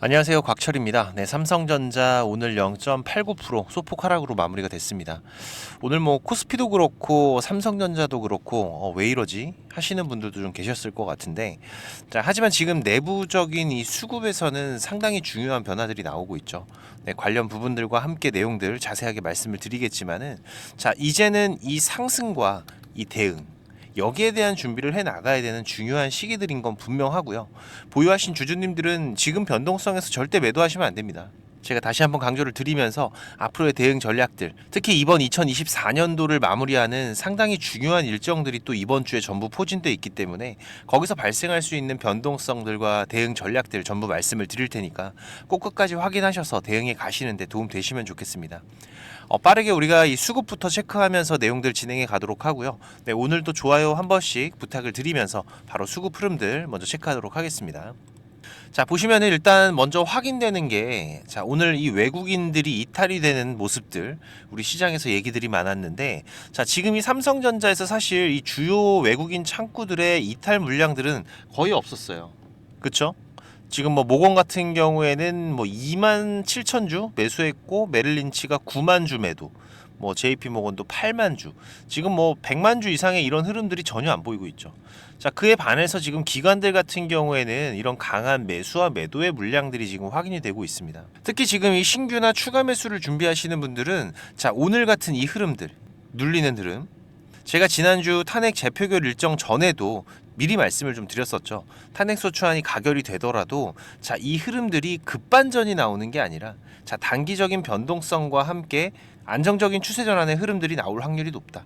안녕하세요. 곽철입니다. 네, 삼성전자 오늘 0.89% 소폭 하락으로 마무리가 됐습니다. 오늘 뭐 코스피도 그렇고 삼성전자도 그렇고 왜 이러지? 하시는 분들도 좀 계셨을 것 같은데, 자, 하지만 지금 내부적인 이 수급에서는 상당히 중요한 변화들이 나오고 있죠. 네, 관련 부분들과 함께 내용들 자세하게 말씀을 드리겠지만은, 자, 이제는 이 상승과 이 대응, 여기에 대한 준비를 해 나가야 되는 중요한 시기들인 건 분명하고요. 보유하신 주주님들은 지금 변동성에서 절대 매도하시면 안 됩니다. 제가 다시 한번 강조를 드리면서 앞으로의 대응 전략들, 특히 이번 2024년도를 마무리하는 상당히 중요한 일정들이 또 이번 주에 전부 포진되어 있기 때문에 거기서 발생할 수 있는 변동성들과 대응 전략들 전부 말씀을 드릴 테니까 꼭 끝까지 확인하셔서 대응에 가시는 데 도움 되시면 좋겠습니다. 빠르게 우리가 이 수급부터 체크하면서 내용들 진행해 가도록 하고요. 네, 오늘도 좋아요 한 번씩 부탁을 드리면서 바로 수급 흐름들 먼저 체크하도록 하겠습니다. 자, 보시면은 일단 먼저 확인되는 게, 자, 오늘 이 외국인들이 이탈이 되는 모습들, 우리 시장에서 얘기들이 많았는데, 자, 지금 이 삼성전자에서 사실 이 주요 외국인 창구들의 이탈 물량들은 거의 없었어요. 그쵸? 지금 뭐 모건 같은 경우에는 뭐 2만 7천 주 매수했고, 메릴린치가 9만 주 매도, 뭐 JP 모건도 8만 주, 지금 뭐 100만 주 이상의 이런 흐름들이 전혀 안 보이고 있죠. 자, 그에 반해서 지금 기관들 같은 경우에는 이런 강한 매수와 매도의 물량들이 지금 확인이 되고 있습니다. 특히 지금 이 신규나 추가 매수를 준비하시는 분들은, 자, 오늘 같은 이 흐름들, 눌리는 흐름, 제가 지난주 탄핵 재표결 일정 전에도 미리 말씀을 좀 드렸었죠. 탄핵 소추안이 가결이 되더라도, 자, 이 흐름들이 급반전이 나오는 게 아니라, 자, 단기적인 변동성과 함께 안정적인 추세 전환의 흐름들이 나올 확률이 높다.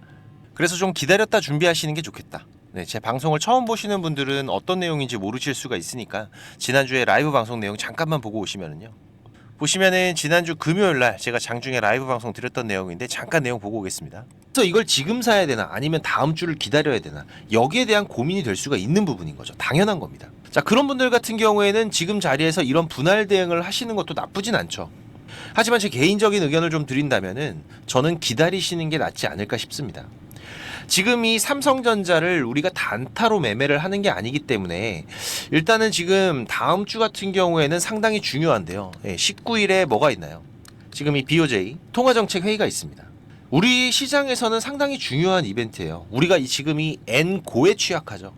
그래서 좀 기다렸다 준비하시는 게 좋겠다. 네, 제 방송을 처음 보시는 분들은 어떤 내용인지 모르실 수가 있으니까 지난주에 라이브 방송 내용 잠깐만 보고 오시면은요. 보시면은 지난주 금요일 날 제가 장중에 라이브 방송 드렸던 내용인데 잠깐 내용 보고 오겠습니다. 그래서 이걸 지금 사야 되나 아니면 다음 주를 기다려야 되나, 여기에 대한 고민이 될 수가 있는 부분인 거죠. 당연한 겁니다. 자, 그런 분들 같은 경우에는 지금 자리에서 이런 분할 대응을 하시는 것도 나쁘진 않죠. 하지만 제 개인적인 의견을 좀 드린다면은 저는 기다리시는 게 낫지 않을까 싶습니다. 지금 이 삼성전자를 우리가 단타로 매매를 하는 게 아니기 때문에 일단은 지금 다음 주 같은 경우에는 상당히 중요한데요. 19일에 뭐가 있나요? 지금 이 BOJ 통화정책 회의가 있습니다. 우리 시장에서는 상당히 중요한 이벤트예요. 우리가 지금 이 N고에 취약하죠.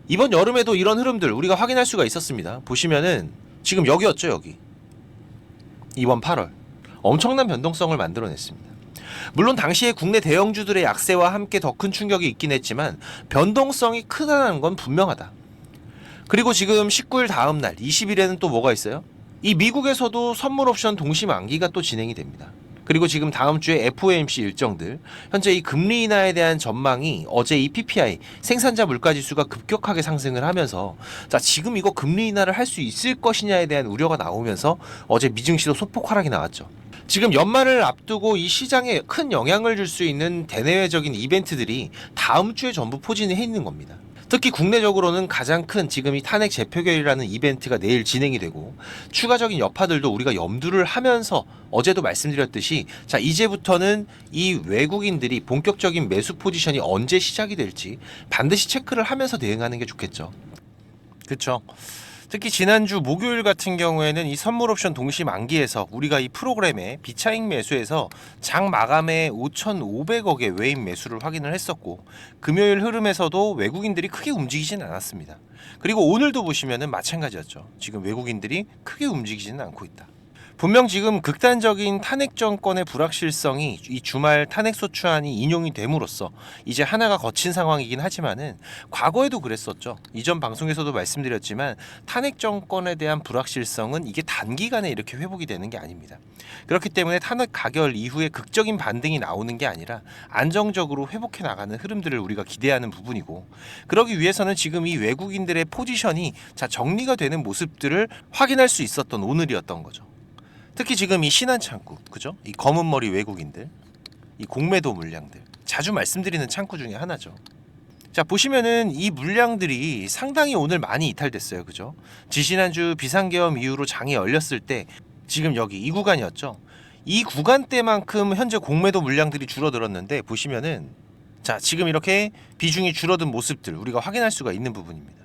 이번 여름에도 이런 흐름들 우리가 확인할 수가 있었습니다. 보시면은 지금 여기였죠, 여기. 이번 8월 엄청난 변동성을 만들어냈습니다. 물론 당시에 국내 대형주들의 약세와 함께 더 큰 충격이 있긴 했지만 변동성이 크다는 건 분명하다. 그리고 지금 19일 다음 날 20일에는 또 뭐가 있어요? 이 미국에서도 선물 옵션 동시 만기가 또 진행이 됩니다. 그리고 지금 다음 주에 FOMC 일정들, 현재 이 금리 인하에 대한 전망이 어제 이 PPI 생산자 물가 지수가 급격하게 상승을 하면서, 자, 지금 이거 금리 인하를 할 수 있을 것이냐에 대한 우려가 나오면서 어제 미증시도 소폭 하락이 나왔죠. 지금 연말을 앞두고 이 시장에 큰 영향을 줄 수 있는 대내외적인 이벤트들이 다음 주에 전부 포진해 있는 겁니다. 특히 국내적으로는 가장 큰 지금 이 탄핵 재표결이라는 이벤트가 내일 진행이 되고, 추가적인 여파들도 우리가 염두를 하면서 어제도 말씀드렸듯이, 자, 이제부터는 이 외국인들이 본격적인 매수 포지션이 언제 시작이 될지 반드시 체크를 하면서 대응하는 게 좋겠죠. 그렇죠. 특히 지난주 목요일 같은 경우에는 이 선물 옵션 동시 만기에서 우리가 이 프로그램에 비차익 매수에서 장 마감에 5,500억의 외인 매수를 확인을 했었고, 금요일 흐름에서도 외국인들이 크게 움직이지는 않았습니다. 그리고 오늘도 보시면은 마찬가지였죠. 지금 외국인들이 크게 움직이지는 않고 있다. 분명 지금 극단적인 탄핵 정권의 불확실성이 이 주말 탄핵 소추안이 인용이 됨으로써 이제 하나가 거친 상황이긴 하지만은, 과거에도 그랬었죠. 이전 방송에서도 말씀드렸지만 탄핵 정권에 대한 불확실성은 이게 단기간에 이렇게 회복이 되는 게 아닙니다. 그렇기 때문에 탄핵 가결 이후에 극적인 반등이 나오는 게 아니라 안정적으로 회복해 나가는 흐름들을 우리가 기대하는 부분이고, 그러기 위해서는 지금 이 외국인들의 포지션이, 자, 정리가 되는 모습들을 확인할 수 있었던 오늘이었던 거죠. 특히 지금 이 신한 창구, 그죠? 이 검은 머리 외국인들, 이 공매도 물량들, 자주 말씀드리는 창구 중에 하나죠. 자, 보시면은 이 물량들이 상당히 오늘 많이 이탈됐어요, 그죠? 지지난주 비상계엄 이후로 장이 열렸을 때 지금 여기 이 구간이었죠. 이 구간대만큼 현재 공매도 물량들이 줄어들었는데, 보시면은, 자, 지금 이렇게 비중이 줄어든 모습들 우리가 확인할 수가 있는 부분입니다.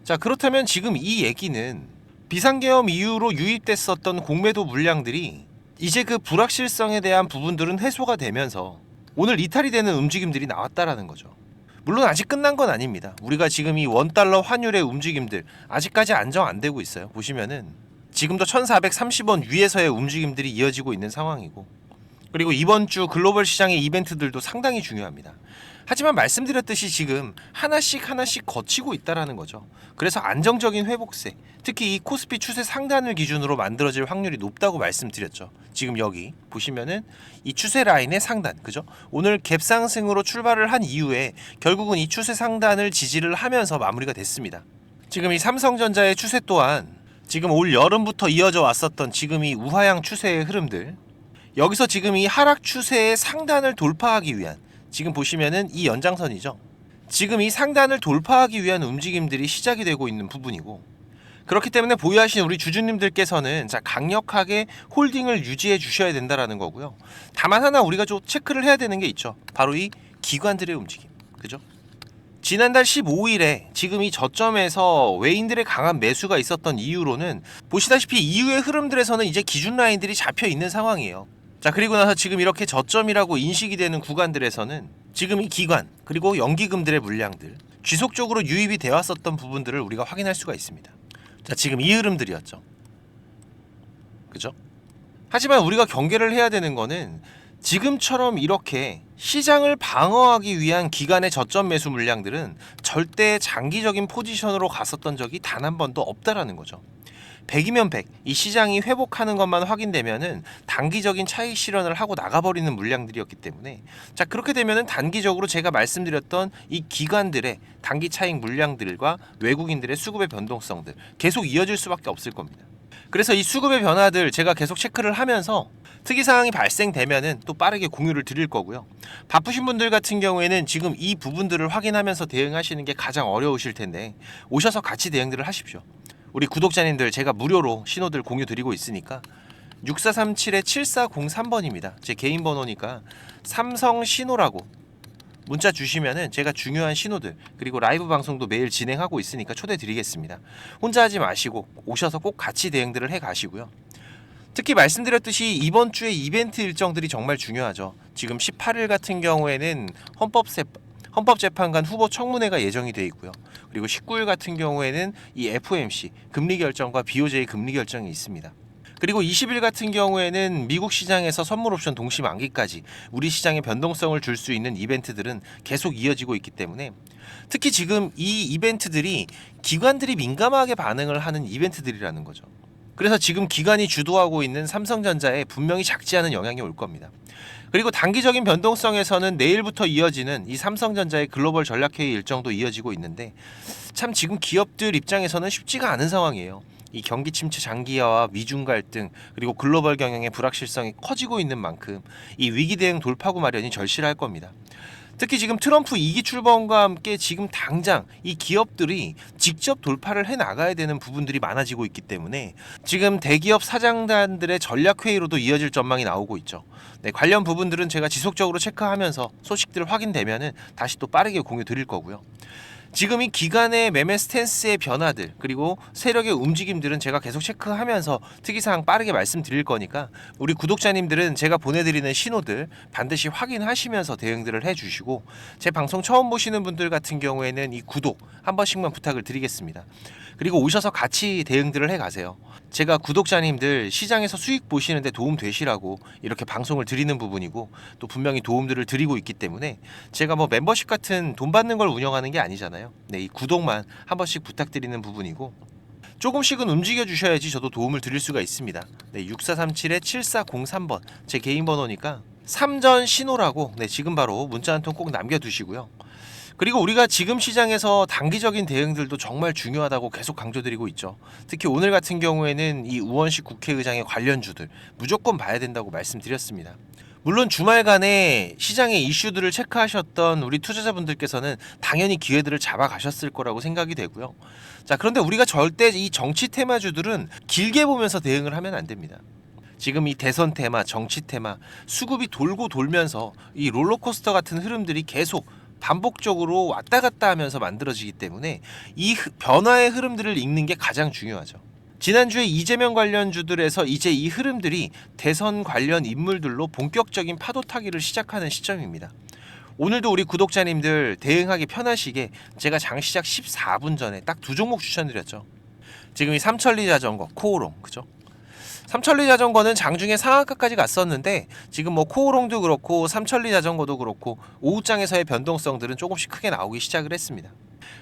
자, 그렇다면 지금 이 얘기는 비상계엄 이후로 유입됐었던 공매도 물량들이 이제 그 불확실성에 대한 부분들은 해소가 되면서 오늘 이탈이 되는 움직임들이 나왔다라는 거죠. 물론 아직 끝난 건 아닙니다. 우리가 지금 이 원달러 환율의 움직임들 아직까지 안정 안 되고 있어요. 보시면은 지금도 1430원 위에서의 움직임들이 이어지고 있는 상황이고, 그리고 이번 주 글로벌 시장의 이벤트들도 상당히 중요합니다. 하지만 말씀드렸듯이 지금 하나씩 거치고 있다라는 거죠. 그래서 안정적인 회복세, 특히 이 코스피 추세 상단을 기준으로 만들어질 확률이 높다고 말씀드렸죠. 지금 여기 보시면은 이 추세 라인의 상단, 그죠? 오늘 갭 상승으로 출발을 한 이후에 결국은 이 추세 상단을 지지를 하면서 마무리가 됐습니다. 지금 이 삼성전자의 추세 또한 지금 올 여름부터 이어져 왔었던 지금 이 우하향 추세의 흐름들, 여기서 지금 이 하락 추세의 상단을 돌파하기 위한, 지금 보시면은 이 연장선이죠. 지금 이 상단을 돌파하기 위한 움직임들이 시작이 되고 있는 부분이고, 그렇기 때문에 보유하신 우리 주주님들께서는 강력하게 홀딩을 유지해 주셔야 된다라는 거고요. 다만 하나 우리가 좀 체크를 해야 되는 게 있죠. 바로 이 기관들의 움직임, 그죠? 지난달 15일에 지금 이 저점에서 외인들의 강한 매수가 있었던 이유로는 보시다시피 이후의 흐름들에서는 이제 기준 라인들이 잡혀 있는 상황이에요. 자, 그리고 나서 지금 이렇게 저점이라고 인식이 되는 구간들에서는 지금 이 기관 그리고 연기금들의 물량들 지속적으로 유입이 되어 왔었던 부분들을 우리가 확인할 수가 있습니다. 자, 지금 이 흐름들이었죠. 그죠? 하지만 우리가 경계를 해야 되는 거는 지금처럼 이렇게 시장을 방어하기 위한 기간의 저점 매수 물량들은 절대 장기적인 포지션으로 갔었던 적이 단 한 번도 없다라는 거죠. 100이면 100, 이 시장이 회복하는 것만 확인되면은 단기적인 차익 실현을 하고 나가버리는 물량들이었기 때문에, 자, 그렇게 되면은 단기적으로 제가 말씀드렸던 이 기관들의 단기 차익 물량들과 외국인들의 수급의 변동성들 계속 이어질 수밖에 없을 겁니다. 그래서 이 수급의 변화들 제가 계속 체크를 하면서 특이 사항이 발생되면은 또 빠르게 공유를 드릴 거고요. 바쁘신 분들 같은 경우에는 지금 이 부분들을 확인하면서 대응하시는 게 가장 어려우실 텐데 오셔서 같이 대응들을 하십시오. 우리 구독자님들 제가 무료로 신호들 공유 드리고 있으니까 6437-7403번입니다. 제 개인 번호니까 삼성 신호라고 문자 주시면은 제가 중요한 신호들 그리고 라이브 방송도 매일 진행하고 있으니까 초대 드리겠습니다. 혼자 하지 마시고 오셔서 꼭 같이 대응들을 해 가시고요. 특히 말씀드렸듯이 이번 주에 이벤트 일정들이 정말 중요하죠. 지금 18일 같은 경우에는 헌법재판관 후보 청문회가 예정이 돼 있고요. 그리고 19일 같은 경우에는 이 FOMC 금리 결정과 BOJ 금리 결정이 있습니다. 그리고 20일 같은 경우에는 미국 시장에서 선물 옵션 동시 만기까지 우리 시장에 변동성을 줄 수 있는 이벤트들은 계속 이어지고 있기 때문에 특히 지금 이 이벤트들이 기관들이 민감하게 반응을 하는 이벤트들이라는 거죠. 그래서 지금 기관이 주도하고 있는 삼성전자에 분명히 작지 않은 영향이 올 겁니다. 그리고 단기적인 변동성에서는 내일부터 이어지는 이 삼성전자의 글로벌 전략회의 일정도 이어지고 있는데 참 지금 기업들 입장에서는 쉽지가 않은 상황이에요. 이 경기 침체 장기화와 미중 갈등 그리고 글로벌 경영의 불확실성이 커지고 있는 만큼 이 위기 대응 돌파구 마련이 절실할 겁니다. 특히 지금 트럼프 2기 출범과 함께 지금 당장 이 기업들이 직접 돌파를 해 나가야 되는 부분들이 많아지고 있기 때문에 지금 대기업 사장단들의 전략회의로도 이어질 전망이 나오고 있죠. 네, 관련 부분들은 제가 지속적으로 체크하면서 소식들 확인되면은 다시 또 빠르게 공유 드릴 거고요. 지금 이 기간의 매매 스탠스의 변화들 그리고 세력의 움직임들은 제가 계속 체크하면서 특이사항 빠르게 말씀드릴 거니까 우리 구독자님들은 제가 보내드리는 신호들 반드시 확인하시면서 대응들을 해주시고 제 방송 처음 보시는 분들 같은 경우에는 이 구독 한 번씩만 부탁을 드리겠습니다. 그리고 오셔서 같이 대응들을 해가세요. 제가 구독자님들 시장에서 수익 보시는데 도움 되시라고 이렇게 방송을 드리는 부분이고 또 분명히 도움들을 드리고 있기 때문에 제가 뭐 멤버십 같은 돈 받는 걸 운영하는 게 아니잖아요. 네, 이 구독만 한 번씩 부탁드리는 부분이고 조금씩은 움직여 주셔야지 저도 도움을 드릴 수가 있습니다. 네, 6437-7403번 제 개인 번호니까 3전 신호라고 네, 지금 바로 문자 한 통 꼭 남겨두시고요. 그리고 우리가 지금 시장에서 단기적인 대응들도 정말 중요하다고 계속 강조드리고 있죠. 특히 오늘 같은 경우에는 이 우원식 국회의장의 관련주들 무조건 봐야 된다고 말씀드렸습니다. 물론 주말간에 시장의 이슈들을 체크하셨던 우리 투자자분들께서는 당연히 기회들을 잡아가셨을 거라고 생각이 되고요. 자, 그런데 우리가 절대 이 정치 테마주들은 길게 보면서 대응을 하면 안 됩니다. 지금 이 대선 테마, 정치 테마, 수급이 돌고 돌면서 이 롤러코스터 같은 흐름들이 계속 반복적으로 왔다 갔다 하면서 만들어지기 때문에 이 변화의 흐름들을 읽는 게 가장 중요하죠. 지난주에 이재명 관련주들에서 이제 이 흐름들이 대선 관련 인물들로 본격적인 파도 타기를 시작하는 시점입니다. 오늘도 우리 구독자님들 대응하기 편하시게 제가 장시작 14분 전에 딱 두 종목 추천드렸죠. 지금 이 삼천리 자전거, 코오롱, 그죠? 삼천리 자전거는 장중에 상한가까지 갔었는데 지금 뭐 코오롱도 그렇고 삼천리 자전거도 그렇고 오후장에서의 변동성들은 조금씩 크게 나오기 시작을 했습니다.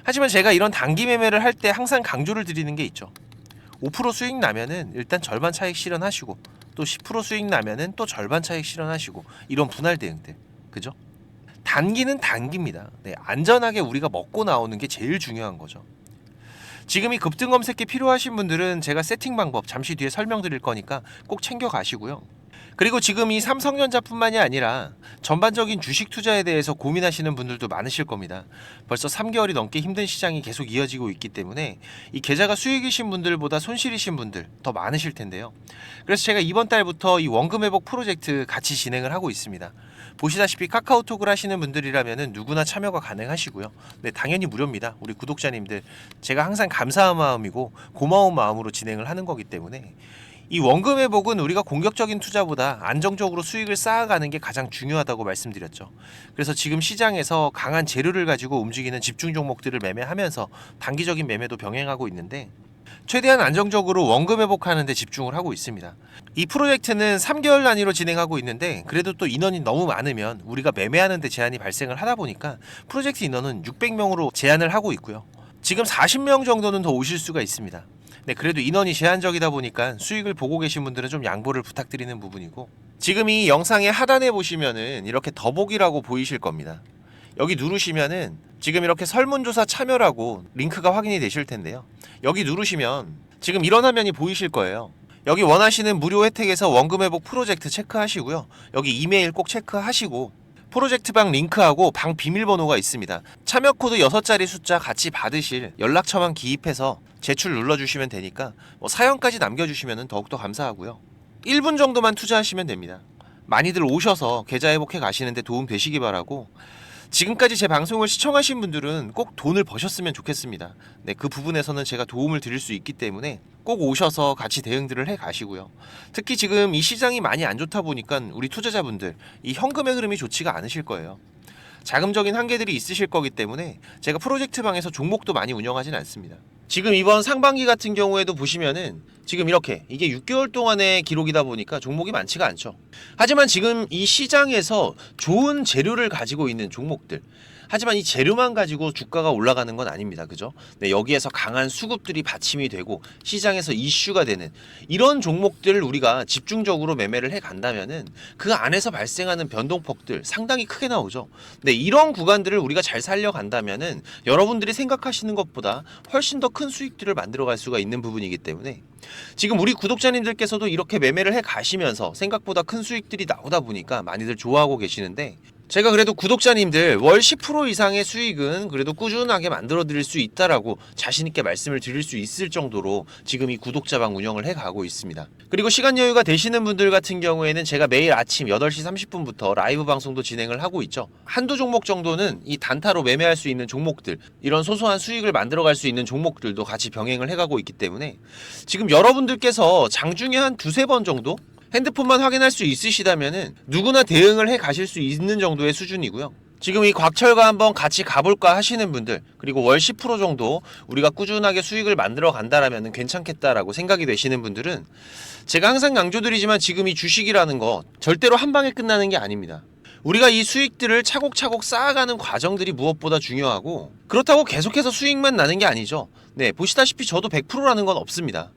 하지만 제가 이런 단기 매매를 할 때 항상 강조를 드리는 게 있죠. 5% 수익 나면은 일단 절반 차익 실현하시고 또 10% 수익 나면은 또 절반 차익 실현하시고 이런 분할 대응들, 그죠? 단기는 단기입니다. 네, 안전하게 우리가 먹고 나오는 게 제일 중요한 거죠. 지금 이 급등 검색기 필요하신 분들은 제가 세팅 방법 잠시 뒤에 설명드릴 거니까 꼭 챙겨 가시고요. 그리고 지금 이 삼성전자뿐만이 아니라 전반적인 주식 투자에 대해서 고민하시는 분들도 많으실 겁니다. 벌써 3개월이 넘게 힘든 시장이 계속 이어지고 있기 때문에 이 계좌가 수익이신 분들보다 손실이신 분들 더 많으실 텐데요. 그래서 제가 이번 달부터 이 원금 회복 프로젝트 같이 진행을 하고 있습니다. 보시다시피 카카오톡을 하시는 분들이라면 누구나 참여가 가능하시고요. 네, 당연히 무료입니다. 우리 구독자님들 제가 항상 감사한 마음이고 고마운 마음으로 진행을 하는 거기 때문에 이 원금 회복은 우리가 공격적인 투자보다 안정적으로 수익을 쌓아가는 게 가장 중요하다고 말씀드렸죠. 그래서 지금 시장에서 강한 재료를 가지고 움직이는 집중 종목들을 매매하면서 단기적인 매매도 병행하고 있는데 최대한 안정적으로 원금 회복하는 데 집중을 하고 있습니다. 이 프로젝트는 3개월 단위로 진행하고 있는데 그래도 또 인원이 너무 많으면 우리가 매매하는 데 제한이 발생을 하다 보니까 프로젝트 인원은 600명으로 제한을 하고 있고요. 지금 40명 정도는 더 오실 수가 있습니다. 네, 그래도 인원이 제한적이다 보니까 수익을 보고 계신 분들은 좀 양보를 부탁드리는 부분이고 지금 이 영상의 하단에 보시면은 이렇게 더보기라고 보이실 겁니다. 여기 누르시면은 지금 이렇게 설문조사 참여라고 링크가 확인이 되실 텐데요. 여기 누르시면 지금 이런 화면이 보이실 거예요. 여기 원하시는 무료 혜택에서 원금 회복 프로젝트 체크하시고요. 여기 이메일 꼭 체크하시고 프로젝트 방 링크하고 방 비밀번호가 있습니다. 참여 코드 6자리 숫자 같이 받으실 연락처만 기입해서 제출 눌러주시면 되니까 사연까지 남겨주시면 더욱더 감사하고요. 1분 정도만 투자하시면 됩니다. 많이들 오셔서 계좌 회복해 가시는데 도움 되시기 바라고 지금까지 제 방송을 시청하신 분들은 꼭 돈을 버셨으면 좋겠습니다. 네, 그 부분에서는 제가 도움을 드릴 수 있기 때문에 꼭 오셔서 같이 대응들을 해 가시고요. 특히 지금 이 시장이 많이 안 좋다 보니까 우리 투자자분들 이 현금의 흐름이 좋지가 않으실 거예요. 자금적인 한계들이 있으실 거기 때문에 제가 프로젝트 방에서 종목도 많이 운영하진 않습니다. 지금 이번 상반기 같은 경우에도 보시면은 지금 이렇게 이게 6개월 동안의 기록이다 보니까 종목이 많지가 않죠. 하지만 지금 이 시장에서 좋은 재료를 가지고 있는 종목들, 하지만 이 재료만 가지고 주가가 올라가는 건 아닙니다. 그죠? 네, 여기에서 강한 수급들이 받침이 되고 시장에서 이슈가 되는 이런 종목들을 우리가 집중적으로 매매를 해 간다면은 그 안에서 발생하는 변동폭들 상당히 크게 나오죠. 네, 이런 구간들을 우리가 잘 살려간다면은 여러분들이 생각하시는 것보다 훨씬 더 큰 수익들을 만들어 갈 수가 있는 부분이기 때문에 지금 우리 구독자님들께서도 이렇게 매매를 해 가시면서 생각보다 큰 수익들이 나오다 보니까 많이들 좋아하고 계시는데 제가 그래도 구독자님들 월 10% 이상의 수익은 그래도 꾸준하게 만들어 드릴 수 있다라고 자신있게 말씀을 드릴 수 있을 정도로 지금 이 구독자방 운영을 해 가고 있습니다. 그리고 시간 여유가 되시는 분들 같은 경우에는 제가 매일 아침 8시 30분부터 라이브 방송도 진행을 하고 있죠. 한두 종목 정도는 이 단타로 매매할 수 있는 종목들, 이런 소소한 수익을 만들어 갈 수 있는 종목들도 같이 병행을 해 가고 있기 때문에 지금 여러분들께서 장중에 한 두세 번 정도 핸드폰만 확인할 수 있으시다면은 누구나 대응을 해 가실 수 있는 정도의 수준이고요. 지금 이 곽철과 한번 같이 가볼까 하시는 분들, 그리고 월 10% 정도 우리가 꾸준하게 수익을 만들어 간다라면 괜찮겠다라고 생각이 되시는 분들은 제가 항상 강조드리지만 지금 이 주식이라는 거 절대로 한 방에 끝나는 게 아닙니다. 우리가 이 수익들을 차곡차곡 쌓아가는 과정들이 무엇보다 중요하고 그렇다고 계속해서 수익만 나는 게 아니죠. 네, 보시다시피 저도 100%라는 건 없습니다.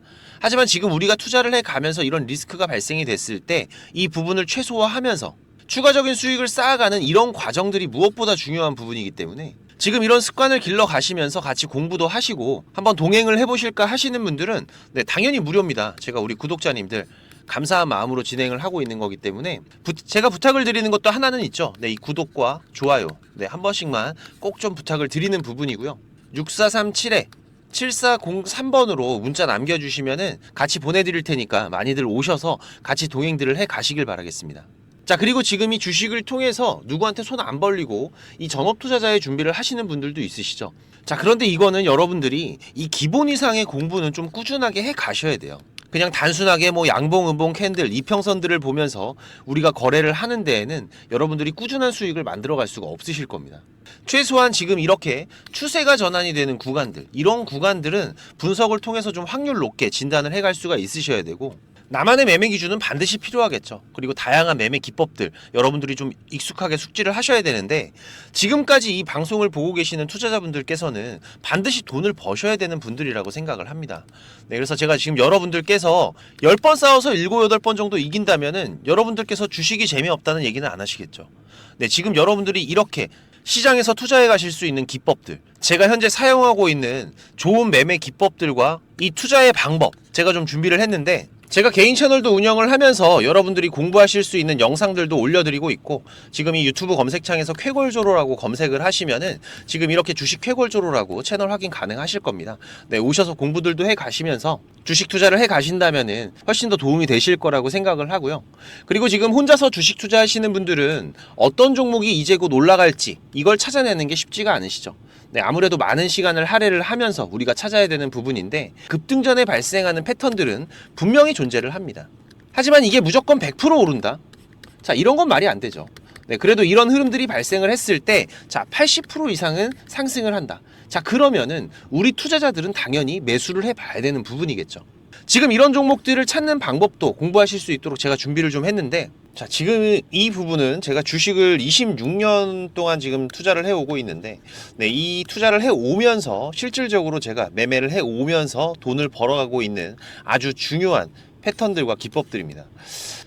하지만 지금 우리가 투자를 해가면서 이런 리스크가 발생이 됐을 때 이 부분을 최소화하면서 추가적인 수익을 쌓아가는 이런 과정들이 무엇보다 중요한 부분이기 때문에 지금 이런 습관을 길러 가시면서 같이 공부도 하시고 한번 동행을 해보실까 하시는 분들은 네, 당연히 무료입니다. 제가 우리 구독자님들 감사한 마음으로 진행을 하고 있는 거기 때문에 제가 부탁을 드리는 것도 하나는 있죠. 네, 이 구독과 좋아요 네, 한 번씩만 꼭 좀 부탁을 드리는 부분이고요. 6437에 7403번으로 문자 남겨주시면은 같이 보내드릴 테니까 많이들 오셔서 같이 동행들을 해 가시길 바라겠습니다. 자, 그리고 지금 이 주식을 통해서 누구한테 손 안 벌리고 이 전업 투자자의 준비를 하시는 분들도 있으시죠. 자, 그런데 이거는 여러분들이 이 기본 이상의 공부는 좀 꾸준하게 해 가셔야 돼요. 그냥 단순하게 뭐 양봉, 음봉, 캔들, 이평선들을 보면서 우리가 거래를 하는 데에는 여러분들이 꾸준한 수익을 만들어 갈 수가 없으실 겁니다. 최소한 지금 이렇게 추세가 전환이 되는 구간들, 이런 구간들은 분석을 통해서 좀 확률 높게 진단을 해갈 수가 있으셔야 되고, 나만의 매매 기준은 반드시 필요하겠죠. 그리고 다양한 매매 기법들 여러분들이 좀 익숙하게 숙지를 하셔야 되는데, 지금까지 이 방송을 보고 계시는 투자자분들께서는 반드시 돈을 버셔야 되는 분들이라고 생각을 합니다. 네, 그래서 제가 지금 여러분들께서 10번 싸워서 7, 8번 정도 이긴다면은 여러분들께서 주식이 재미없다는 얘기는 안 하시겠죠. 네, 지금 여러분들이 이렇게 시장에서 투자해 가실 수 있는 기법들, 제가 현재 사용하고 있는 좋은 매매 기법들과 이 투자의 방법, 제가 좀 준비를 했는데, 제가 개인 채널도 운영을 하면서 여러분들이 공부하실 수 있는 영상들도 올려드리고 있고, 지금 이 유튜브 검색창에서 쾌골조로라고 검색을 하시면은 지금 이렇게 주식 쾌골조로라고 채널 확인 가능하실 겁니다. 네, 오셔서 공부들도 해 가시면서 주식 투자를 해 가신다면은 훨씬 더 도움이 되실 거라고 생각을 하고요. 그리고 지금 혼자서 주식 투자하시는 분들은 어떤 종목이 이제 곧 올라갈지 이걸 찾아내는 게 쉽지가 않으시죠. 네, 아무래도 많은 시간을 할애를 하면서 우리가 찾아야 되는 부분인데, 급등전에 발생하는 패턴들은 분명히 존재를 합니다. 하지만 이게 무조건 100% 오른다? 자, 이런 건 말이 안 되죠. 네, 그래도 이런 흐름들이 발생을 했을 때, 자, 80% 이상은 상승을 한다. 자, 그러면은 우리 투자자들은 당연히 매수를 해봐야 되는 부분이겠죠. 지금 이런 종목들을 찾는 방법도 공부하실 수 있도록 제가 준비를 좀 했는데, 자, 지금 이 부분은 제가 주식을 26년 동안 지금 투자를 해오고 있는데, 네, 이 투자를 해오면서 실질적으로 제가 매매를 해오면서 돈을 벌어가고 있는 아주 중요한 패턴들과 기법들입니다.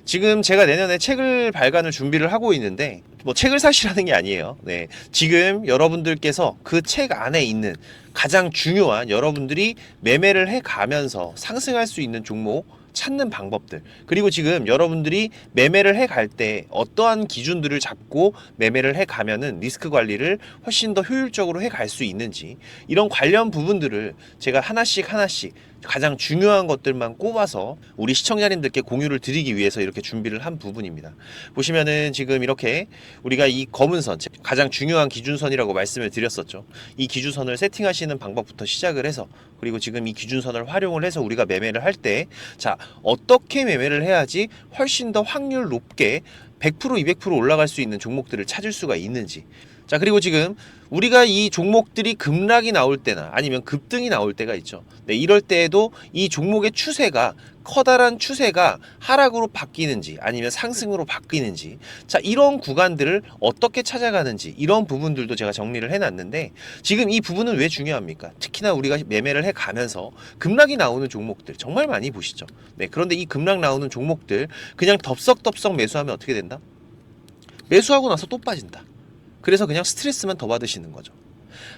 지금 제가 내년에 책을 발간을 준비를 하고 있는데, 뭐 책을 사시라는 게 아니에요. 네, 지금 여러분들께서 그 책 안에 있는 가장 중요한 여러분들이 매매를 해가면서 상승할 수 있는 종목 찾는 방법들, 그리고 지금 여러분들이 매매를 해갈 때 어떠한 기준들을 잡고 매매를 해가면은 리스크 관리를 훨씬 더 효율적으로 해갈 수 있는지, 이런 관련 부분들을 제가 하나씩 가장 중요한 것들만 꼽아서 우리 시청자님들께 공유를 드리기 위해서 이렇게 준비를 한 부분입니다. 보시면은 지금 이렇게 우리가 이 검은 선, 가장 중요한 기준선이라고 말씀을 드렸었죠. 이 기준선을 세팅하시는 방법부터 시작을 해서, 그리고 지금 이 기준선을 활용을 해서 우리가 매매를 할 때, 자, 어떻게 매매를 해야지 훨씬 더 확률 높게 100%, 200% 올라갈 수 있는 종목들을 찾을 수가 있는지. 자, 그리고 지금 우리가 이 종목들이 급락이 나올 때나 아니면 급등이 나올 때가 있죠. 네, 이럴 때에도 이 종목의 추세가, 커다란 추세가 하락으로 바뀌는지 아니면 상승으로 바뀌는지, 자, 이런 구간들을 어떻게 찾아가는지, 이런 부분들도 제가 정리를 해놨는데, 지금 이 부분은 왜 중요합니까? 특히나 우리가 매매를 해가면서 급락이 나오는 종목들 정말 많이 보시죠. 네, 그런데 이 급락 나오는 종목들 그냥 덥석덥석 매수하면 어떻게 된다? 매수하고 나서 또 빠진다. 그래서 그냥 스트레스만 더 받으시는 거죠.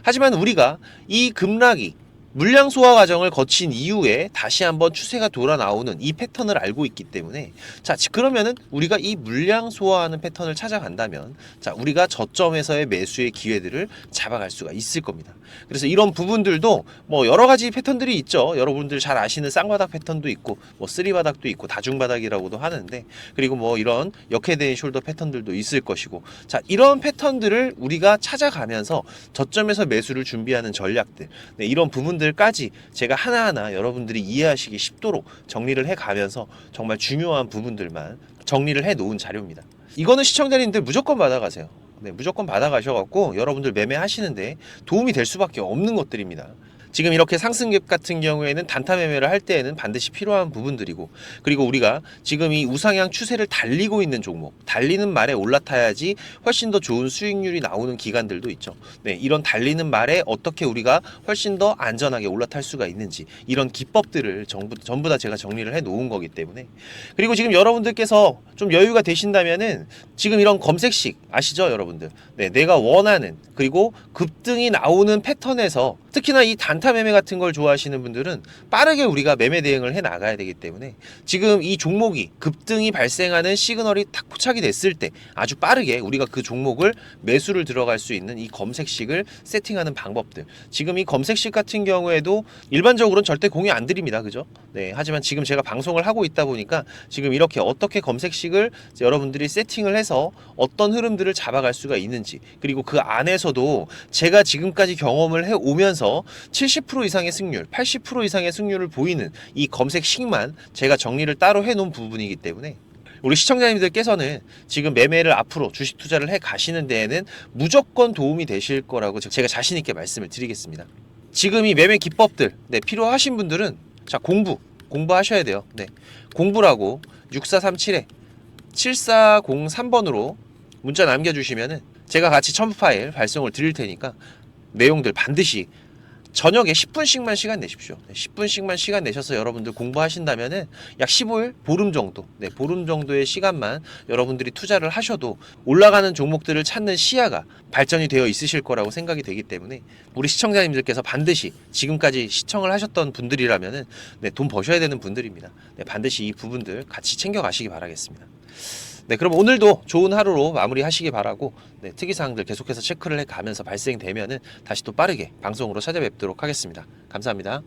하지만 우리가 이 급락이 물량 소화 과정을 거친 이후에 다시 한번 추세가 돌아 나오는 이 패턴을 알고 있기 때문에, 자, 그러면은 우리가 이 물량 소화하는 패턴을 찾아간다면, 자, 우리가 저점에서의 매수의 기회들을 잡아갈 수가 있을 겁니다. 그래서 이런 부분들도 뭐 여러 가지 패턴들이 있죠. 여러분들 잘 아시는 쌍바닥 패턴도 있고, 뭐 쓰리바닥도 있고, 다중바닥이라고도 하는데, 그리고 뭐 이런 역헤드앤 숄더 패턴들도 있을 것이고, 자, 이런 패턴들을 우리가 찾아가면서 저점에서 매수를 준비하는 전략들, 네, 이런 부분들까지 제가 하나하나 여러분들이 이해하시기 쉽도록 정리를 해가면서 정말 중요한 부분들만 정리를 해 놓은 자료입니다. 이거는 시청자님들 무조건 받아가세요. 네, 무조건 받아가셔갖고 여러분들 매매하시는데 도움이 될 수밖에 없는 것들입니다. 지금 이렇게 상승갭 같은 경우에는 단타 매매를 할 때에는 반드시 필요한 부분들이고, 그리고 우리가 지금 이 우상향 추세를 달리고 있는 종목, 달리는 말에 올라타야지 훨씬 더 좋은 수익률이 나오는 기간들도 있죠. 네, 이런 달리는 말에 어떻게 우리가 훨씬 더 안전하게 올라탈 수가 있는지, 이런 기법들을 전부 다 제가 정리를 해 놓은 거기 때문에. 그리고 지금 여러분들께서 좀 여유가 되신다면은 지금 이런 검색식 아시죠, 여러분들? 네, 내가 원하는, 그리고 급등이 나오는 패턴에서 특히나 이 단타 매매 같은 걸 좋아하시는 분들은 빠르게 우리가 매매 대응을 해 나가야 되기 때문에 지금 이 종목이 급등이 발생하는 시그널이 탁 포착이 됐을 때 아주 빠르게 우리가 그 종목을 매수를 들어갈 수 있는 이 검색식을 세팅하는 방법들. 지금 이 검색식 같은 경우에도 일반적으로는 절대 공유 안 드립니다. 그죠? 네. 하지만 지금 제가 방송을 하고 있다 보니까 지금 이렇게 어떻게 검색식을 여러분들이 세팅을 해서 어떤 흐름들을 잡아갈 수가 있는지, 그리고 그 안에서도 제가 지금까지 경험을 해 오면서 70% 이상의 승률, 80% 이상의 승률을 보이는 이 검색식만 제가 정리를 따로 해 놓은 부분이기 때문에 우리 시청자님들께서는 지금 매매를 앞으로 주식 투자를 해 가시는 데에는 무조건 도움이 되실 거라고 제가 자신 있게 말씀을 드리겠습니다. 지금 이 매매 기법들 필요하신 분들은 자, 공부하셔야 돼요. 네. 공부라고 6437에 7403번으로 문자 남겨주시면은 제가 같이 첨부 파일 발송을 드릴 테니까 내용들 반드시 저녁에 10분씩만 시간 내십시오. 10분씩만 시간 내셔서 여러분들 공부하신다면은 약 15일, 보름 정도, 보름 정도의 시간만 여러분들이 투자를 하셔도 올라가는 종목들을 찾는 시야가 발전이 되어 있으실 거라고 생각이 되기 때문에 우리 시청자님들께서 반드시 지금까지 시청을 하셨던 분들이라면은 돈 버셔야 되는 분들입니다. 반드시 이 부분들 같이 챙겨 가시기 바라겠습니다. 그럼 오늘도 좋은 하루로 마무리하시기 바라고 특이사항들 계속해서 체크를 해가면서 발생되면은 다시 또 빠르게 방송으로 찾아뵙도록 하겠습니다. 감사합니다.